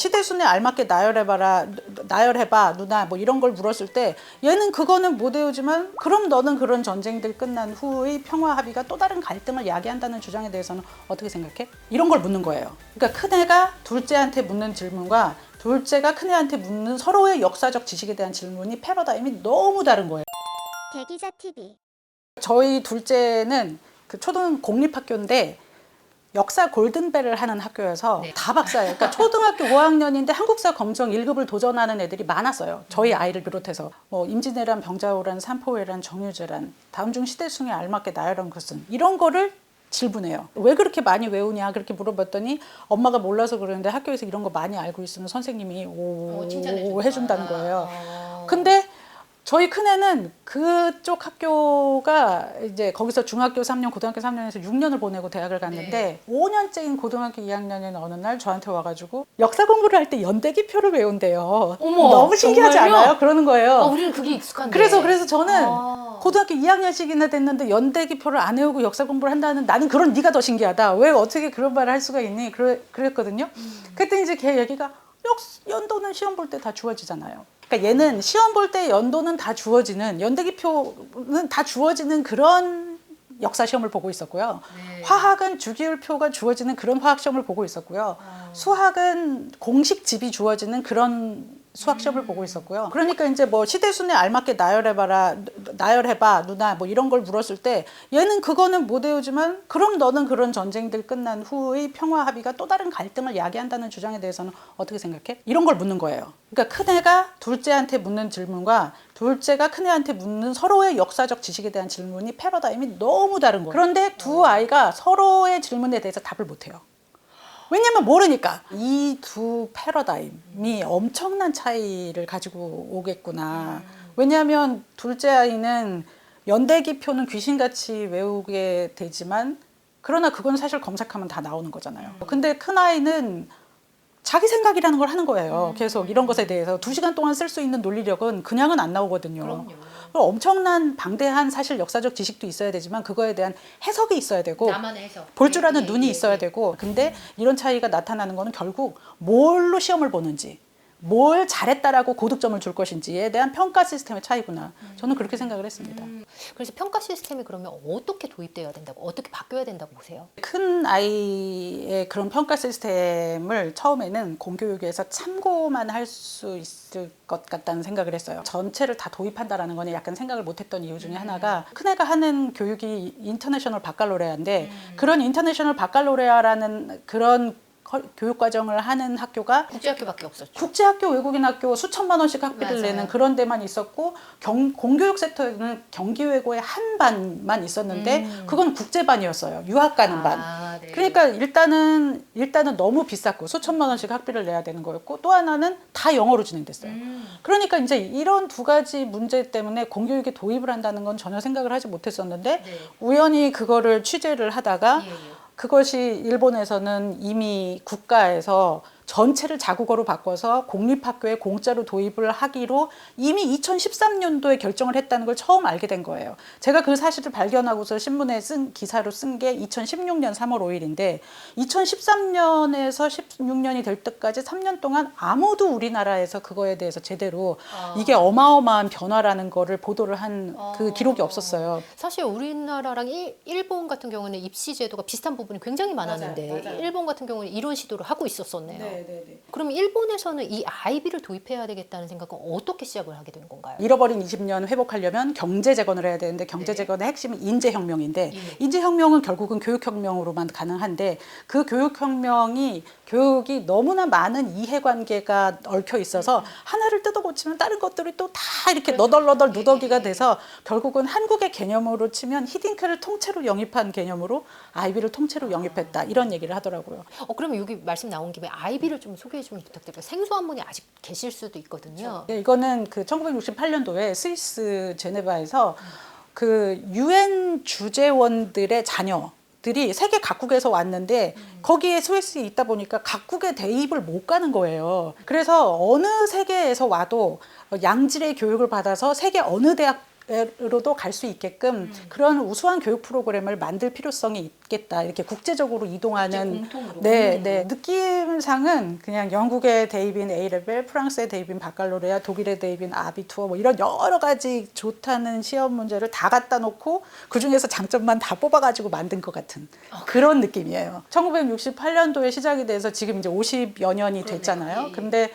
시대순에 알맞게 나열해봐라, 나열해봐 누나 뭐 이런 걸 물었을 때 얘는 그거는 못 외우지만 그럼 너는 그런 전쟁들 끝난 후의 평화 합의가 또 다른 갈등을 야기한다는 주장에 대해서는 어떻게 생각해? 이런 걸 묻는 거예요. 그러니까 큰애가 둘째한테 묻는 질문과 둘째가 큰애한테 묻는 서로의 역사적 지식에 대한 질문이 패러다임이 너무 다른 거예요. 대기자 TV. 저희 둘째는 그 초등 공립학교인데 역사 골든벨을 하는 학교여서 다 박사예요. 그러니까 초등학교 5학년인데 한국사 검정 1급을 도전하는 애들이 많았어요. 저희 아이를 비롯해서 뭐 임진왜란, 병자호란, 삼포회란, 정유재란, 다음 중 시대승에 알맞게 나열한 것은 이런 거를 질문해요. 왜 그렇게 많이 외우냐 그렇게 물어봤더니 엄마가 몰라서 그러는데 학교에서 이런 거 많이 알고 있으면 선생님이 오 해준다는 거예요. 근데 저희 큰애는 그쪽 학교가 이제 거기서 중학교 3년, 고등학교 3년에서 6년을 보내고 대학을 갔는데 5년째인 고등학교 2학년인 어느 날 저한테 와가지고 역사 공부를 할 때 연대기표를 외운대요. 어머, 너무 신기하지 정말요? 않아요? 그러는 거예요. 우리는 그게 익숙한데. 그래서 저는 고등학교 2학년씩이나 됐는데 연대기표를 안 외우고 역사 공부를 한다는 나는 그런 네가 더 신기하다. 왜 어떻게 그런 말을 할 수가 있니? 그랬거든요. 그때 이제 걔 얘기가 연도는 시험 볼 때 다 주어지잖아요. 그러니까 얘는 시험 볼 때 연도는 다 주어지는 연대기표는 다 주어지는 그런 역사 시험을 보고 있었고요. 화학은 주기율표가 주어지는 그런 화학 시험을 보고 있었고요. 수학은 공식집이 주어지는 그런 수학 시험을 보고 있었고요. 그러니까 이제 뭐 시대순에 알맞게 나열해봐라, 나열해봐 누나 뭐 이런 걸 물었을 때 얘는 그거는 못 외우지만 그럼 너는 그런 전쟁들 끝난 후의 평화 합의가 또 다른 갈등을 야기한다는 주장에 대해서는 어떻게 생각해? 이런 걸 묻는 거예요. 그러니까 큰애가 둘째한테 묻는 질문과 둘째가 큰애한테 묻는 서로의 역사적 지식에 대한 질문이 패러다임이 너무 다른 거예요. 그런데 두 아이가 서로의 질문에 대해서 답을 못 해요. 왜냐면 모르니까. 이 두 패러다임이 엄청난 차이를 가지고 오겠구나. 왜냐하면 둘째 아이는 연대기표는 귀신같이 외우게 되지만 그러나 그건 사실 검색하면 다 나오는 거잖아요. 근데 큰 아이는 자기 생각이라는 걸 하는 거예요. 계속 이런 것에 대해서 2시간 동안 쓸 수 있는 논리력은 그냥은 안 나오거든요. 그럼요. 엄청난 방대한 사실 역사적 지식도 있어야 되지만 그거에 대한 해석이 있어야 되고 나만의 해석. 볼 줄 아는 눈이 있어야 되고 근데 이런 차이가 나타나는 거는 결국 뭘로 시험을 보는지 뭘 잘했다라고 고득점을 줄 것인지에 대한 평가 시스템의 차이구나. 저는 그렇게 생각을 했습니다. 그래서 평가 시스템이 그러면 어떻게 도입되어야 된다고, 어떻게 바뀌어야 된다고 보세요? 큰 아이의 그런 평가 시스템을 처음에는 공교육에서 참고만 할 수 있을 것 같다는 생각을 했어요. 전체를 다 도입한다라는 거는 약간 생각을 못했던 이유 중에 하나가 큰애가 하는 교육이 인터내셔널 바칼로레아인데 그런 인터내셔널 바칼로레아라는 그런 교육 과정을 하는 학교가 국제학교밖에 없었죠. 국제학교, 외국인 학교 수천만 원씩 학비를 맞아요. 내는 그런 데만 있었고 공교육 섹터에는 경기외고의 한 반만 있었는데 그건 국제반이었어요. 유학 가는 반. 네. 그러니까 일단은 너무 비쌌고 수천만 원씩 학비를 내야 되는 거였고 또 하나는 다 영어로 진행됐어요. 그러니까 이제 이런 두 가지 문제 때문에 공교육에 도입을 한다는 건 전혀 생각을 하지 못했었는데 우연히 그거를 취재를 하다가 그것이 일본에서는 이미 국가에서 전체를 자국어로 바꿔서 공립학교에 공짜로 도입을 하기로 이미 2013년도에 결정을 했다는 걸 처음 알게 된 거예요. 제가 그 사실을 발견하고서 신문에 기사로 쓴 게 2016년 3월 5일인데 2013년에서 16년이 될 때까지 3년 동안 아무도 우리나라에서 그거에 대해서 제대로 이게 어마어마한 변화라는 거를 보도를 한 그 기록이 없었어요. 사실 우리나라랑 일본 같은 경우는 입시 제도가 비슷한 부분이 굉장히 많았는데 맞아요. 일본 같은 경우는 이런 시도를 하고 있었었네요. 네네네. 그럼 일본에서는 이 아이비를 도입해야 되겠다는 생각은 어떻게 시작을 하게 된 건가요? 잃어버린 20년 회복하려면 경제 재건을 해야 되는데 경제 재건의 핵심은 인재혁명인데 인재혁명은 결국은 교육혁명으로만 가능한데 그 교육이 너무나 많은 이해관계가 얽혀 있어서 하나를 뜯어고치면 다른 것들이 또 다 이렇게 너덜너덜 누더기가 돼서 결국은 한국의 개념으로 치면 히딩크를 통째로 영입한 개념으로 아이비를 통째로 영입했다 이런 얘기를 하더라고요. 그러면 여기 말씀 나온 김에 아이비를 좀 소개 좀 부탁드릴게요. 생소한 분이 아직 계실 수도 있거든요. 이거는 그 1968년도에 스위스 제네바에서 그 유엔 주재원들의 자녀들이 세계 각국에서 왔는데 거기에 스위스에 있다 보니까 각국의 대입을 못 가는 거예요. 그래서 어느 세계에서 와도 양질의 교육을 받아서 세계 어느 대학 로도 갈 수 있게끔 그런 우수한 교육 프로그램을 만들 필요성이 있겠다. 이렇게 국제적으로 이동하는 공통으로. 네. 느낌상은 그냥 영국의 대입인 A레벨, 프랑스의 대입인 바칼로레아, 독일의 대입인 아비투어 뭐 이런 여러 가지 좋다는 시험 문제를 다 갖다 놓고 그중에서 장점만 다 뽑아가지고 만든 것 같은 그런 느낌이에요. 1968년도에 시작이 돼서 지금 이제 50여 년이 됐잖아요. 근데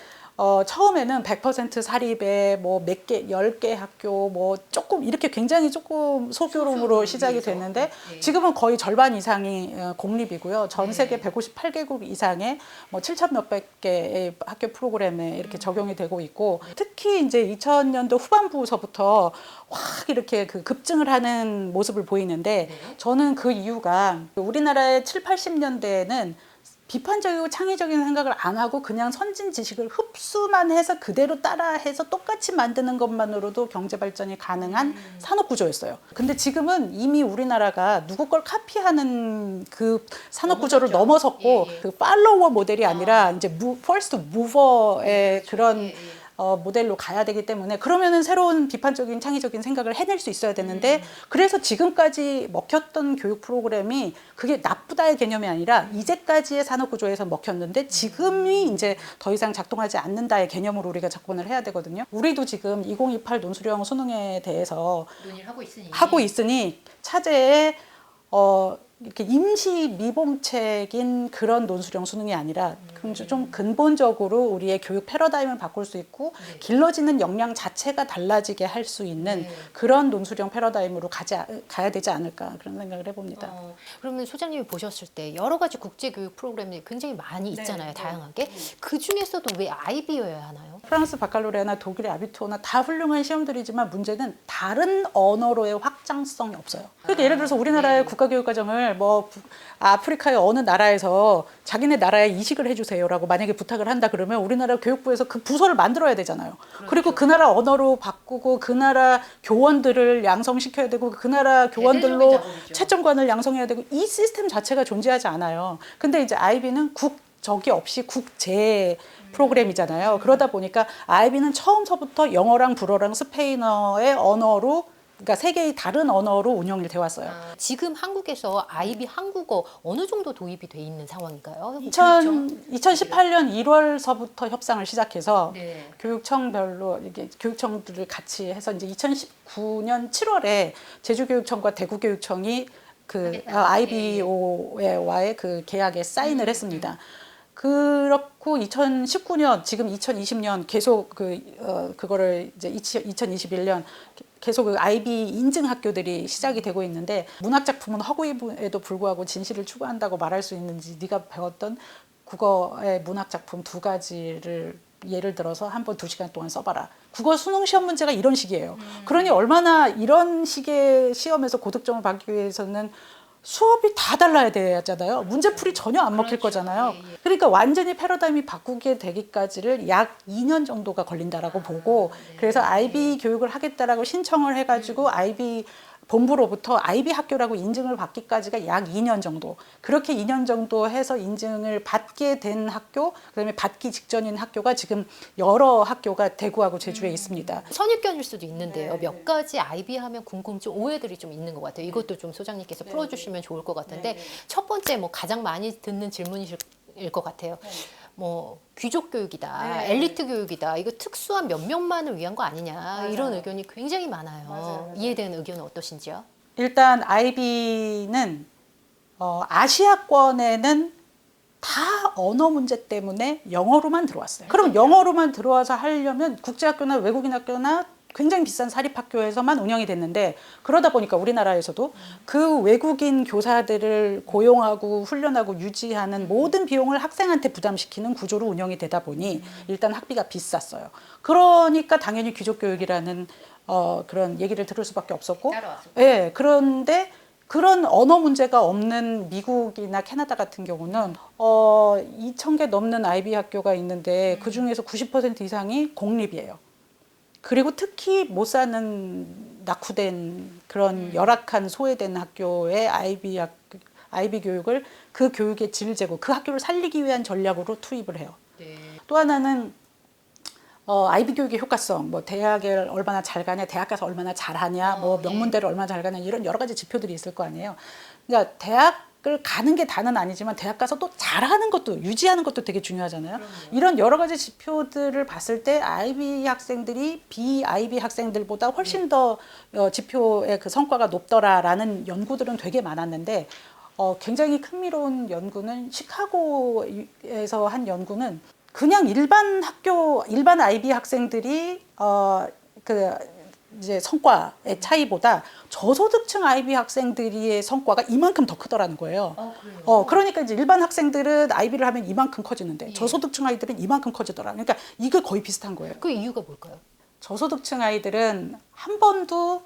처음에는 100% 사립에 뭐 몇 개, 10개 학교 뭐 조금 이렇게 굉장히 조금 소규모로 시작이 됐는데 지금은 거의 절반 이상이 공립이고요. 전 세계 158개국 이상의 뭐 7천 몇백 개의 학교 프로그램에 이렇게 적용이 되고 있고 특히 이제 2000년도 후반부서부터 확 이렇게 그 급증을 하는 모습을 보이는데 저는 그 이유가 우리나라의 7, 80년대에는 비판적이고 창의적인 생각을 안 하고 그냥 선진 지식을 흡수만 해서 그대로 따라해서 똑같이 만드는 것만으로도 경제 발전이 가능한 산업 구조였어요. 근데 지금은 이미 우리나라가 누구 걸 카피하는 그 산업 구조를 넘어섰고 그 팔로워 모델이 아니라 이제 퍼스트 무버의 그런 모델로 가야 되기 때문에 그러면은 새로운 비판적인 창의적인 생각을 해낼 수 있어야 되는데 그래서 지금까지 먹혔던 교육 프로그램이 그게 나쁘다의 개념이 아니라 이제까지의 산업 구조에서 먹혔는데 지금이 이제 더 이상 작동하지 않는다의 개념으로 우리가 접근을 해야 되거든요. 우리도 지금 2028 논술형 수능에 대해서 논의를 하고 있으니 차제에 이렇게 임시 미봉책인 그런 논술형 수능이 아니라 좀 근본적으로 우리의 교육 패러다임을 바꿀 수 있고 길러지는 역량 자체가 달라지게 할 수 있는 그런 논술형 패러다임으로 가야 되지 않을까 그런 생각을 해봅니다. 그러면 소장님이 보셨을 때 여러 가지 국제교육 프로그램이 굉장히 많이 있잖아요. 다양하게. 그 중에서도 왜 아이비여야 하나요? 프랑스 바칼로레아나 독일의 아비투어나 다 훌륭한 시험들이지만 문제는 다른 언어로의 확장성이 없어요. 그러니까 예를 들어서 우리나라의 국가교육과정을 뭐 아프리카의 어느 나라에서 자기네 나라에 이식을 해주세요라고 만약에 부탁을 한다 그러면 우리나라 교육부에서 그 부서를 만들어야 되잖아요. 그리고 그 나라 언어로 바꾸고 그 나라 교원들을 양성시켜야 되고 그 나라 교원들로 채점관을 양성해야 되고 이 시스템 자체가 존재하지 않아요. 근데 이제 아이비는 국적이 없이 국제 프로그램이잖아요. 그러다 보니까 아이비는 처음서부터 영어랑 불어랑 스페인어의 언어로 그러니까 세 개의 다른 언어로 운영이 되어 왔어요. 지금 한국에서 아이비 한국어 어느 정도 도입이 돼 있는 상황인가요? 2018년 1월서부터 협상을 시작해서 네. 교육청별로 이게 교육청들을 같이 해서 이제 2019년 7월에 제주교육청과 대구교육청이 그 IBO와의 그 계약에 사인을 했습니다. 그렇고 2019년 지금 2020년 계속 그거를 이제 2021년 계속 그 IB 인증 학교들이 시작이 되고 있는데 문학 작품은 허구에도 불구하고 진실을 추구한다고 말할 수 있는지 네가 배웠던 국어의 문학 작품 두 가지를 예를 들어서 한 번 2시간 동안 써봐라. 국어 수능 시험 문제가 이런 식이에요. 그러니 얼마나 이런 식의 시험에서 고득점을 받기 위해서는 수업이 다 달라야 되잖아요. 문제풀이 전혀 안 먹힐 거잖아요. 그러니까 완전히 패러다임이 바꾸게 되기까지를 약 2년 정도가 걸린다라고 보고 그래서 IB 교육을 하겠다라고 신청을 해가지고 IB 본부로부터 IB 학교라고 인증을 받기까지가 약 2년 정도. 그렇게 2년 정도 해서 인증을 받게 된 학교, 그다음에 받기 직전인 학교가 지금 여러 학교가 대구하고 제주에 있습니다. 선입견일 수도 있는데요. 몇 가지 IB 하면 궁금증, 오해들이 좀 있는 것 같아요. 이것도 좀 소장님께서 풀어주시면 좋을 것 같은데 첫 번째 뭐 가장 많이 듣는 질문이실 것 같아요. 뭐 귀족 교육이다, 엘리트 교육이다, 이거 특수한 몇 명만을 위한 거 아니냐 이런 의견이 굉장히 많아요. 이에 대한 의견은 어떠신지요? 일단 IB는 아시아권에는 다 언어 문제 때문에 영어로만 들어왔어요. 그럼 영어로만 들어와서 하려면 국제학교나 외국인 학교나 굉장히 비싼 사립학교에서만 운영이 됐는데 그러다 보니까 우리나라에서도 그 외국인 교사들을 고용하고 훈련하고 유지하는 모든 비용을 학생한테 부담시키는 구조로 운영이 되다 보니 일단 학비가 비쌌어요. 그러니까 당연히 귀족교육이라는 그런 얘기를 들을 수밖에 없었고 예, 그런데 그런 언어 문제가 없는 미국이나 캐나다 같은 경우는 2,000개 넘는 IB 학교가 있는데 그중에서 90% 이상이 공립이에요. 그리고 특히 못 사는 낙후된 그런 열악한 소외된 학교의 IB 교육을 그 교육의 질 제고 그 학교를 살리기 위한 전략으로 투입을 해요. 또 하나는 아이비 교육의 효과성, 뭐 대학을 얼마나 잘 가냐, 대학 가서 얼마나 잘하냐, 뭐 명문대를 얼마나 잘 가냐 이런 여러 가지 지표들이 있을 거 아니에요. 그러니까 대학을 가는 게 다는 아니지만 대학 가서 또 잘하는 것도 유지하는 것도 되게 중요하잖아요. 이런 여러 가지 지표들을 봤을 때 아이비 학생들이 비아이비 학생들보다 훨씬 더 지표의 그 성과가 높더라라는 연구들은 되게 많았는데 굉장히 흥미로운 연구는 시카고에서 한 연구는 그냥 일반 학교, 일반 아이비 학생들이 이제 성과의 차이보다 저소득층 아이비 학생들의 성과가 이만큼 더 크더라는 거예요. 그러니까 이제 일반 학생들은 아이비를 하면 이만큼 커지는데 저소득층 아이들은 이만큼 커지더라. 그러니까 이게 거의 비슷한 거예요. 그 이유가 뭘까요? 저소득층 아이들은 한 번도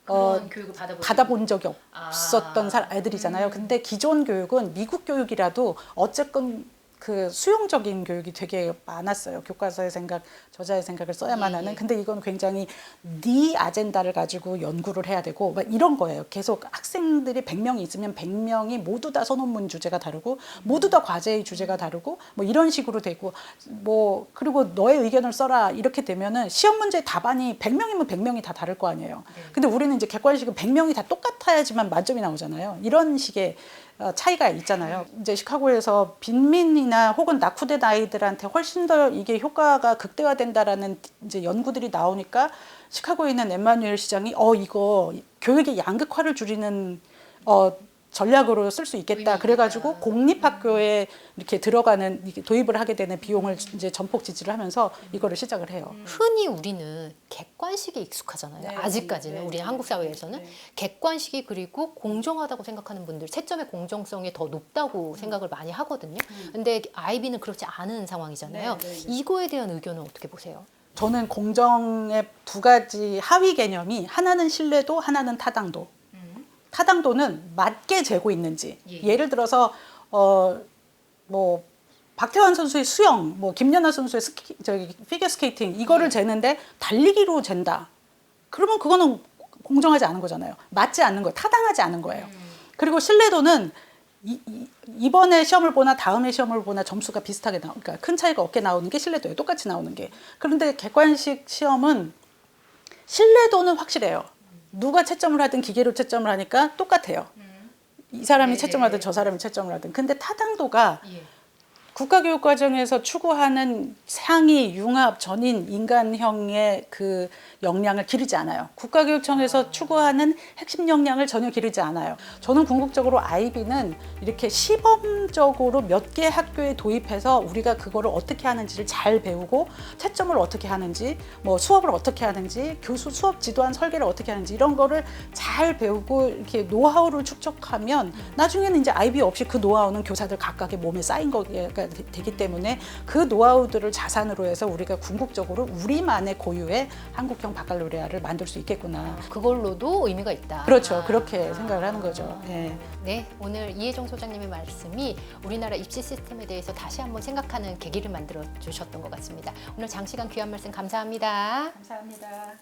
교육을 받아본 적이 없었던 아이들이잖아요. 근데 기존 교육은 미국 교육이라도 어쨌건 그 수용적인 교육이 되게 많았어요. 교과서의 생각, 저자의 생각을 써야만 하는. 근데 이건 굉장히 네 아젠다를 가지고 연구를 해야 되고 막 이런 거예요. 계속 학생들이 100명이 있으면 100명이 모두 다 선논문 주제가 다르고 모두 다 과제의 주제가 다르고 뭐 이런 식으로 되고 뭐 그리고 너의 의견을 써라 이렇게 되면은 시험 문제 답안이 100명이면 100명이 다 다를 거 아니에요. 근데 우리는 이제 객관식은 100명이 다 똑같아야지만 만점이 나오잖아요. 이런 식의 차이가 있잖아요. 이제 시카고에서 빈민이나 혹은 낙후된 아이들한테 훨씬 더 이게 효과가 극대화된다라는 이제 연구들이 나오니까 시카고에 있는 엠마뉴엘 시장이 이거 교육의 양극화를 줄이는 전략으로 쓸 수 있겠다. 그래가지고 공립학교에 이렇게 들어가는 도입을 하게 되는 비용을 이제 전폭 지지를 하면서 이거를 시작을 해요. 흔히 우리는 객관식이 익숙하잖아요. 네, 아직까지는 네, 우리 네, 한국 사회에서는 객관식이 그리고 공정하다고 생각하는 분들 채점의 공정성이 더 높다고 생각을 많이 하거든요. 근데 아이비는 그렇지 않은 상황이잖아요. 이거에 대한 의견은 어떻게 보세요? 저는 공정의 두 가지 하위 개념이 하나는 신뢰도, 하나는 타당도. 타당도는 맞게 재고 있는지. 예를 들어서 뭐 박태환 선수의 수영, 뭐 김연아 선수의 피겨 스케이팅 이거를 재는데 달리기로 잰다. 그러면 그거는 공정하지 않은 거잖아요. 맞지 않는 거예요. 타당하지 않은 거예요. 그리고 신뢰도는 이번에 시험을 보나 다음에 시험을 보나 점수가 비슷하게 그러니까 큰 차이가 없게 나오는 게 신뢰도예요. 똑같이 나오는 게. 그런데 객관식 시험은 신뢰도는 확실해요. 누가 채점을 하든 기계로 채점을 하니까 똑같아요. 이 사람이 채점을 하든 저 사람이 채점을 하든. 근데 타당도가 국가교육과정에서 추구하는 상위, 융합, 전인, 인간형의 그 역량을 기르지 않아요. 국가교육청에서 추구하는 핵심 역량을 전혀 기르지 않아요. 저는 궁극적으로 아이비는 이렇게 시범적으로 몇 개 학교에 도입해서 우리가 그거를 어떻게 하는지를 잘 배우고 채점을 어떻게 하는지, 뭐 수업을 어떻게 하는지, 교수 수업 지도안 설계를 어떻게 하는지 이런 거를 잘 배우고 이렇게 노하우를 축적하면 나중에는 이제 아이비 없이 그 노하우는 교사들 각각의 몸에 쌓인 거가 되기 때문에 그 노하우들을 자산으로 해서 우리가 궁극적으로 우리만의 고유의 한국형 바칼로레아를 만들 수 있겠구나. 그걸로도 의미가 있다. 그렇죠. 그렇게 생각을 하는 거죠. 네. 네, 오늘 이혜정 소장님의 말씀이 우리나라 입시 시스템에 대해서 다시 한번 생각하는 계기를 만들어 주셨던 것 같습니다. 오늘 장시간 귀한 말씀 감사합니다. 감사합니다.